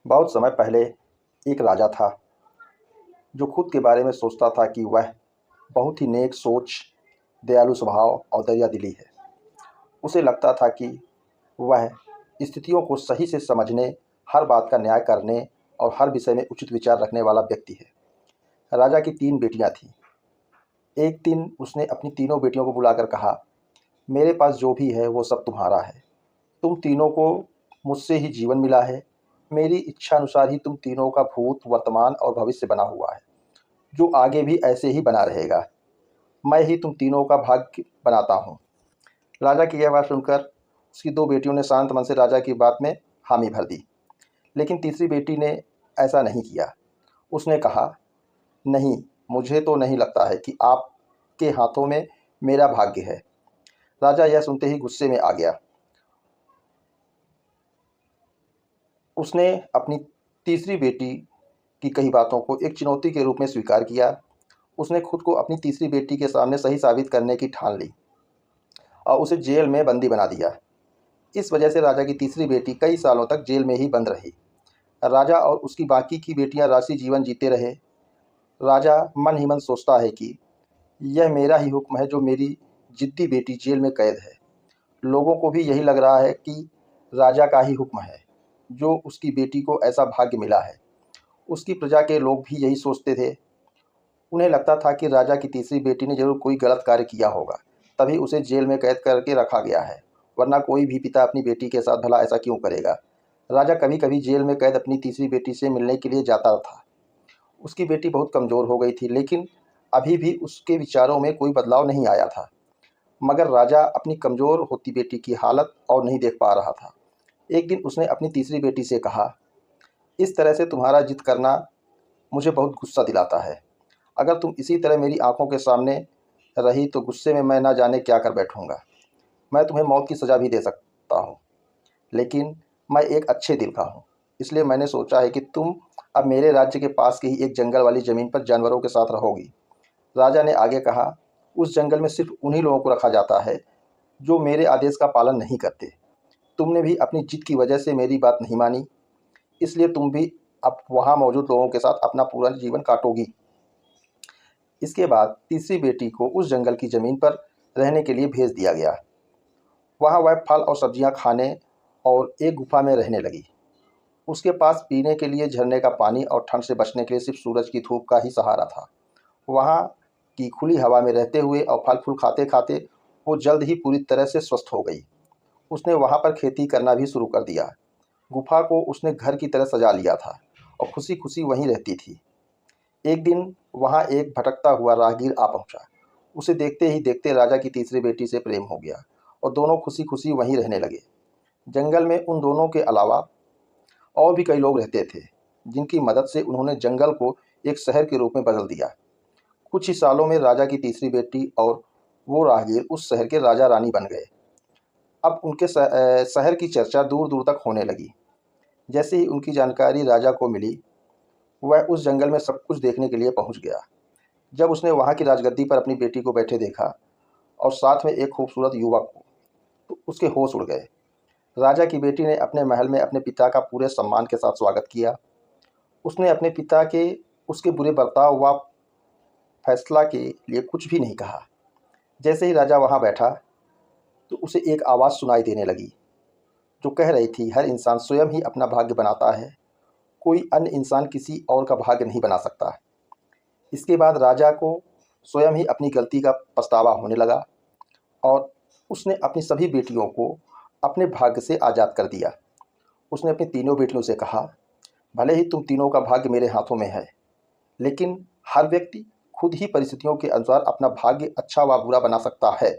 बहुत समय पहले एक राजा था जो खुद के बारे में सोचता था कि वह बहुत ही नेक सोच, दयालु स्वभाव और दरिया दिली है। उसे लगता था कि वह स्थितियों को सही से समझने, हर बात का न्याय करने और हर विषय में उचित विचार रखने वाला व्यक्ति है। राजा की 3 बेटियां थीं। एक दिन उसने अपनी तीनों बेटियों को बुलाकर कहा, मेरे पास जो भी है वो सब तुम्हारा है। तुम तीनों को मुझसे ही जीवन मिला है। मेरी इच्छा अनुसार ही तुम तीनों का भूत, वर्तमान और भविष्य बना हुआ है, जो आगे भी ऐसे ही बना रहेगा। मैं ही तुम तीनों का भाग्य बनाता हूँ। राजा की यह बात सुनकर उसकी 2 बेटियों ने शांत मन से राजा की बात में हामी भर दी। लेकिन तीसरी बेटी ने ऐसा नहीं किया। उसने कहा, नहीं, मुझे तो नहीं लगता है कि आपके हाथों में मेरा भाग्य है। राजा यह सुनते ही गुस्से में आ गया। उसने अपनी तीसरी बेटी की कही बातों को एक चुनौती के रूप में स्वीकार किया। उसने खुद को अपनी तीसरी बेटी के सामने सही साबित करने की ठान ली और उसे जेल में बंदी बना दिया। इस वजह से राजा की तीसरी बेटी कई सालों तक जेल में ही बंद रही। राजा और उसकी बाकी की बेटियां राजसी जीवन जीते रहे। राजा मन ही मन सोचता है कि यह मेरा ही हुक्म है जो मेरी जिद्दी बेटी जेल में कैद है। लोगों को भी यही लग रहा है कि राजा का ही हुक्म है जो उसकी बेटी को ऐसा भाग्य मिला है। उसकी प्रजा के लोग भी यही सोचते थे। उन्हें लगता था कि राजा की तीसरी बेटी ने जरूर कोई गलत कार्य किया होगा, तभी उसे जेल में कैद करके रखा गया है, वरना कोई भी पिता अपनी बेटी के साथ भला ऐसा क्यों करेगा। राजा कभी कभी जेल में कैद अपनी तीसरी बेटी से मिलने के लिए जाता था। उसकी बेटी बहुत कमज़ोर हो गई थी, लेकिन अभी भी उसके विचारों में कोई बदलाव नहीं आया था। मगर राजा अपनी कमज़ोर होती बेटी की हालत और नहीं देख पा रहा था। एक दिन उसने अपनी तीसरी बेटी से कहा, इस तरह से तुम्हारा जिद करना मुझे बहुत गुस्सा दिलाता है। अगर तुम इसी तरह मेरी आंखों के सामने रही तो गुस्से में मैं ना जाने क्या कर बैठूंगा। मैं तुम्हें मौत की सज़ा भी दे सकता हूँ, लेकिन मैं एक अच्छे दिल का हूँ। इसलिए मैंने सोचा है कि तुम अब मेरे राज्य के पास की ही एक जंगल वाली ज़मीन पर जानवरों के साथ रहोगी। राजा ने आगे कहा, उस जंगल में सिर्फ उन्हीं लोगों को रखा जाता है जो मेरे आदेश का पालन नहीं करते। तुमने भी अपनी जिद की वजह से मेरी बात नहीं मानी, इसलिए तुम भी अब वहाँ मौजूद लोगों के साथ अपना पूरा जीवन काटोगी। इसके बाद तीसरी बेटी को उस जंगल की ज़मीन पर रहने के लिए भेज दिया गया। वहाँ वह फल और सब्जियाँ खाने और एक गुफा में रहने लगी। उसके पास पीने के लिए झरने का पानी और ठंड से बचने के लिए सिर्फ सूरज की धूप का ही सहारा था। वहाँ की खुली हवा में रहते हुए और फल फूल खाते खाते वो जल्द ही पूरी तरह से स्वस्थ हो गई। उसने वहाँ पर खेती करना भी शुरू कर दिया। गुफा को उसने घर की तरह सजा लिया था और खुशी खुशी वहीं रहती थी। एक दिन वहाँ एक भटकता हुआ राहगीर आ पहुँचा। उसे देखते ही देखते राजा की तीसरी बेटी से प्रेम हो गया और दोनों खुशी खुशी वहीं रहने लगे। जंगल में उन दोनों के अलावा और भी कई लोग रहते थे, जिनकी मदद से उन्होंने जंगल को एक शहर के रूप में बदल दिया। कुछ ही सालों में राजा की तीसरी बेटी और वो राहगीर उस शहर के राजा रानी बन गए। अब उनके शहर की चर्चा दूर दूर तक होने लगी। जैसे ही उनकी जानकारी राजा को मिली, वह उस जंगल में सब कुछ देखने के लिए पहुंच गया। जब उसने वहां की राजगद्दी पर अपनी बेटी को बैठे देखा और साथ में एक खूबसूरत युवक को, तो उसके होश उड़ गए। राजा की बेटी ने अपने महल में अपने पिता का पूरे सम्मान के साथ स्वागत किया। उसने अपने पिता के उसके बुरे बर्ताव व फैसला के लिए कुछ भी नहीं कहा। जैसे ही राजा वहां बैठा तो उसे एक आवाज़ सुनाई देने लगी, जो कह रही थी, हर इंसान स्वयं ही अपना भाग्य बनाता है, कोई अन्य इंसान किसी और का भाग्य नहीं बना सकता। इसके बाद राजा को स्वयं ही अपनी गलती का पछतावा होने लगा और उसने अपनी सभी बेटियों को अपने भाग्य से आज़ाद कर दिया। उसने अपनी तीनों बेटियों से कहा, भले ही तुम तीनों का भाग्य मेरे हाथों में है, लेकिन हर व्यक्ति खुद ही परिस्थितियों के अनुसार अपना भाग्य अच्छा व बुरा बना सकता है।